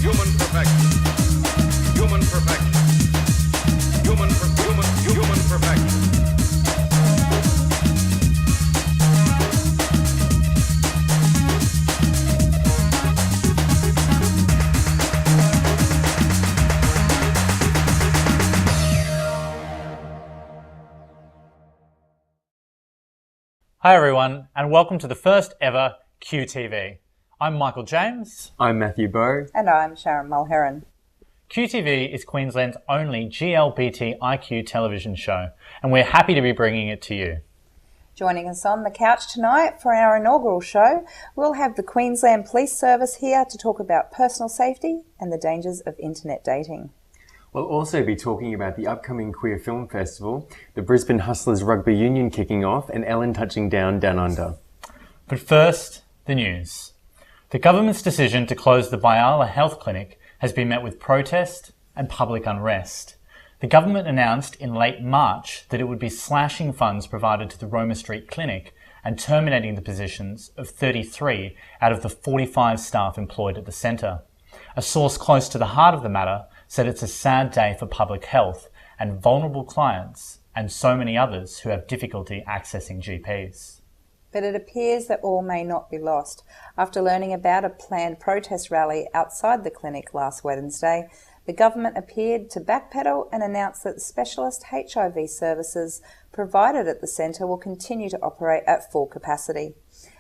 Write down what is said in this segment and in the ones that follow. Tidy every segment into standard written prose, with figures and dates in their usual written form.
Human perfection. Human perfection. Human perfection. Hi everyone, and welcome to the first ever QTV. I'm Michael James. I'm Matthew Bowe. And I'm Sharon Mulheron. QTV is Queensland's only GLBTIQ television show, and we're happy to be bringing it to you. Joining us on the couch tonight for our inaugural show, we'll have the Queensland Police Service here to talk about personal safety and the dangers of internet dating. We'll also be talking about the upcoming Queer Film Festival, the Brisbane Hustlers Rugby Union kicking off, and Ellen touching down under. But first, the news. The government's decision to close the Biala Health Clinic has been met with protest and public unrest. The government announced in late March that it would be slashing funds provided to the Roma Street Clinic and terminating the positions of 33 out of the 45 staff employed at the centre. A source close to the heart of the matter said it's a sad day for public health and vulnerable clients and so many others who have difficulty accessing GPs. But it appears that all may not be lost. After learning about a planned protest rally outside the clinic last Wednesday, the government appeared to backpedal and announce that the specialist HIV services provided at the centre will continue to operate at full capacity.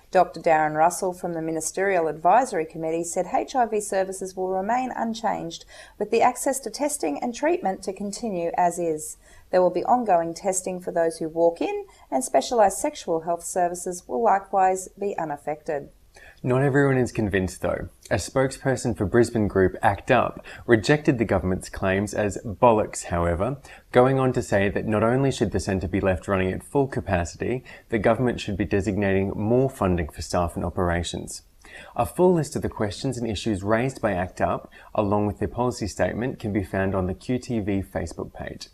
Dr. Darren Russell from the Ministerial Advisory Committee said HIV services will remain unchanged, with the access to testing and treatment to continue as is. There will be ongoing testing for those who walk in, and specialised sexual health services will likewise be unaffected. Not everyone is convinced though. A spokesperson for Brisbane group ACT UP rejected the government's claims as bollocks, however, going on to say that not only should the centre be left running at full capacity, the government should be designating more funding for staff and operations. A full list of the questions and issues raised by ACT UP, along with their policy statement, can be found on the QTV Facebook page.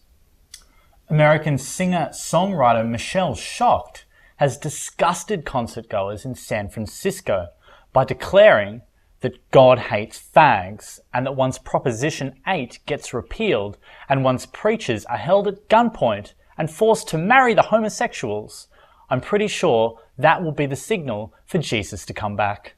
American singer-songwriter Michelle Shocked has disgusted concertgoers in San Francisco by declaring that God hates fags and that once Proposition 8 gets repealed and once preachers are held at gunpoint and forced to marry the homosexuals, I'm pretty sure that will be the signal for Jesus to come back.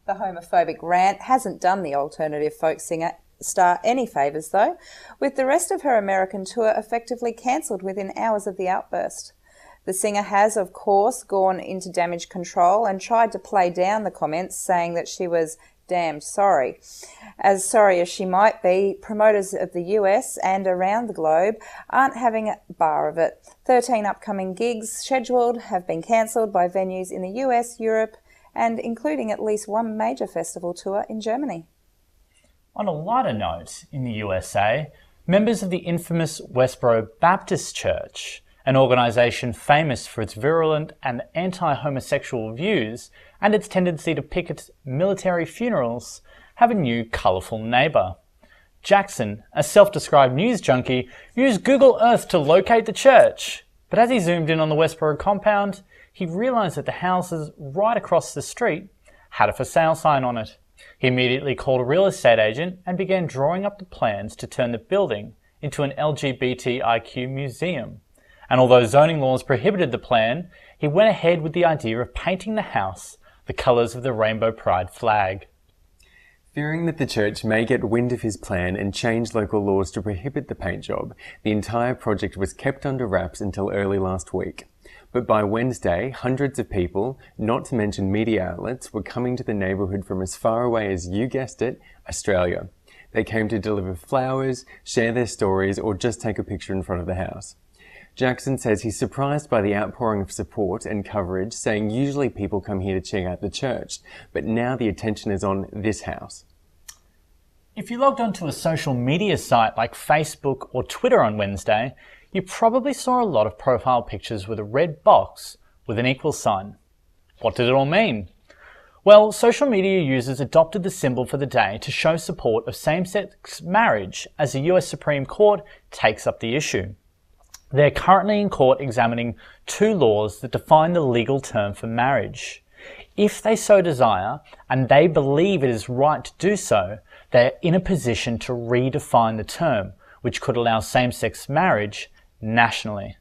The homophobic rant hasn't done the alternative folk singer star any favours though, with the rest of her American tour effectively cancelled within hours of the outburst. The singer has, of course, gone into damage control and tried to play down the comments, saying that she was damned sorry. As sorry as she might be, promoters of the US and around the globe aren't having a bar of it. 13 upcoming gigs scheduled have been cancelled by venues in the US, Europe, and including at least one major festival tour in Germany. On a lighter note, in the USA, members of the infamous Westboro Baptist Church, an organisation famous for its virulent and anti-homosexual views and its tendency to picket military funerals, have a new colourful neighbour. Jackson, a self-described news junkie, used Google Earth to locate the church, but as he zoomed in on the Westboro compound, he realised that the houses right across the street had a for sale sign on it. He immediately called a real estate agent and began drawing up the plans to turn the building into an LGBTIQ museum. And although zoning laws prohibited the plan, he went ahead with the idea of painting the house the colours of the Rainbow Pride flag. Fearing that the church may get wind of his plan and change local laws to prohibit the paint job, the entire project was kept under wraps until early last week. But by Wednesday, hundreds of people, not to mention media outlets, were coming to the neighbourhood from as far away as, you guessed it, Australia. They came to deliver flowers, share their stories, or just take a picture in front of the house. Jackson says he's surprised by the outpouring of support and coverage, saying usually people come here to check out the church, but now the attention is on this house. If you logged onto a social media site like Facebook or Twitter on Wednesday, you probably saw a lot of profile pictures with a red box with an equal sign. What did it all mean? Well, social media users adopted the symbol for the day to show support of same-sex marriage as the US Supreme Court takes up the issue. They're currently in court examining two laws that define the legal term for marriage. If they so desire, and they believe it is right to do so, they're in a position to redefine the term, which could allow same-sex marriage nationally.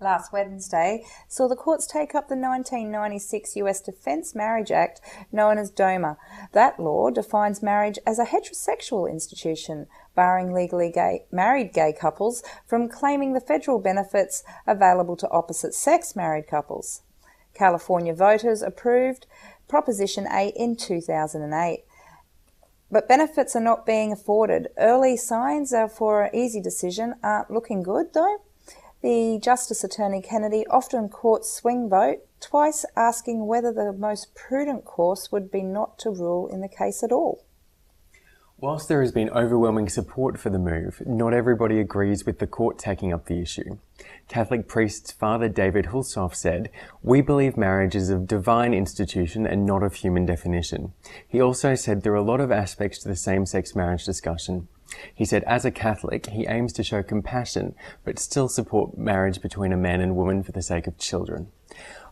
Last Wednesday saw the courts take up the 1996 US Defence Marriage Act, known as DOMA. That law defines marriage as a heterosexual institution, barring legally married gay couples from claiming the federal benefits available to opposite-sex married couples. California voters approved Proposition 8 in 2008. But benefits are not being afforded. Early signs for an easy decision aren't looking good, though. The Justice Attorney Kennedy often courts swing vote, twice asking whether the most prudent course would be not to rule in the case at all. Whilst there has been overwhelming support for the move, not everybody agrees with the court taking up the issue. Catholic priest Father David Hulshoff said, "We believe marriage is a divine institution and not of human definition." He also said there are a lot of aspects to the same-sex marriage discussion. He said, as a Catholic, he aims to show compassion, but still support marriage between a man and woman for the sake of children.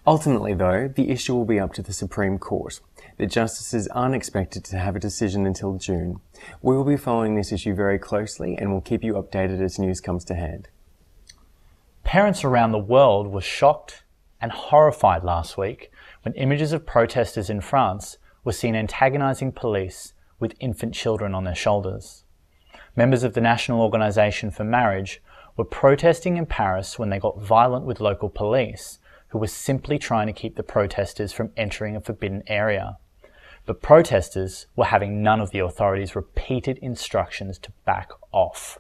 Ultimately, though, the issue will be up to the Supreme Court. The justices aren't expected to have a decision until June. We will be following this issue very closely and will keep you updated as news comes to hand. Parents around the world were shocked and horrified last week when images of protesters in France were seen antagonising police with infant children on their shoulders. Members of the National Organisation for Marriage were protesting in Paris when they got violent with local police, who were simply trying to keep the protesters from entering a forbidden area. But protesters were having none of the authorities' repeated instructions to back off.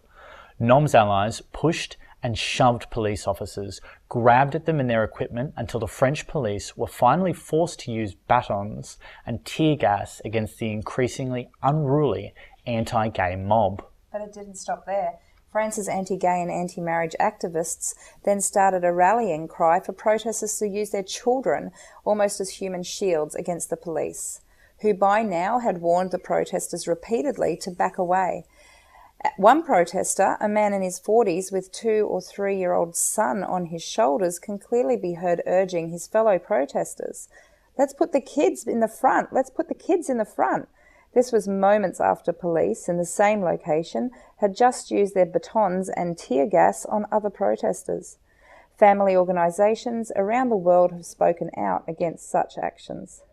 NOM's allies pushed and shoved police officers, grabbed at them and their equipment until the French police were finally forced to use batons and tear gas against the increasingly unruly anti-gay mob. But it didn't stop there. France's anti-gay and anti-marriage activists then started a rallying cry for protesters to use their children almost as human shields against the police, who by now had warned the protesters repeatedly to back away. One protester, a man in his 40s with 2 or 3-year-old son on his shoulders, can clearly be heard urging his fellow protesters, "Let's put the kids in the front, let's put the kids in the front." This was moments after police in the same location had just used their batons and tear gas on other protesters. Family organisations around the world have spoken out against such actions.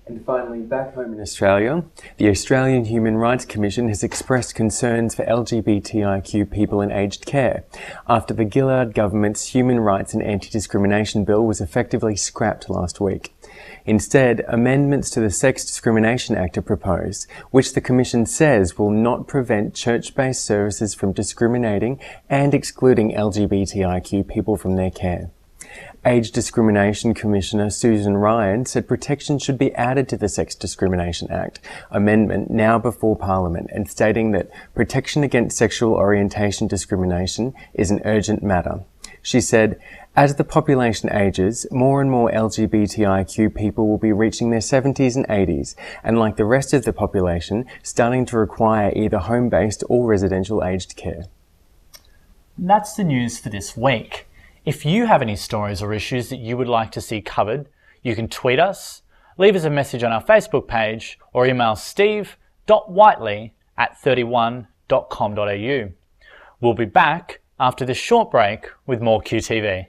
And finally, back home in Australia, the Australian Human Rights Commission has expressed concerns for LGBTIQ people in aged care after the Gillard government's Human Rights and Anti-Discrimination Bill was effectively scrapped last week. Instead, amendments to the Sex Discrimination Act are proposed, which the Commission says will not prevent church-based services from discriminating and excluding LGBTIQ people from their care. Age Discrimination Commissioner Susan Ryan said protection should be added to the Sex Discrimination Act amendment now before Parliament, and stating that protection against sexual orientation discrimination is an urgent matter. She said, "As the population ages, more and more LGBTIQ people will be reaching their 70s and 80s, and like the rest of the population, starting to require either home-based or residential aged care." That's the news for this week. If you have any stories or issues that you would like to see covered, you can tweet us, leave us a message on our Facebook page, or email steve.whiteley@31.com.au. We'll be back after this short break with more QTV.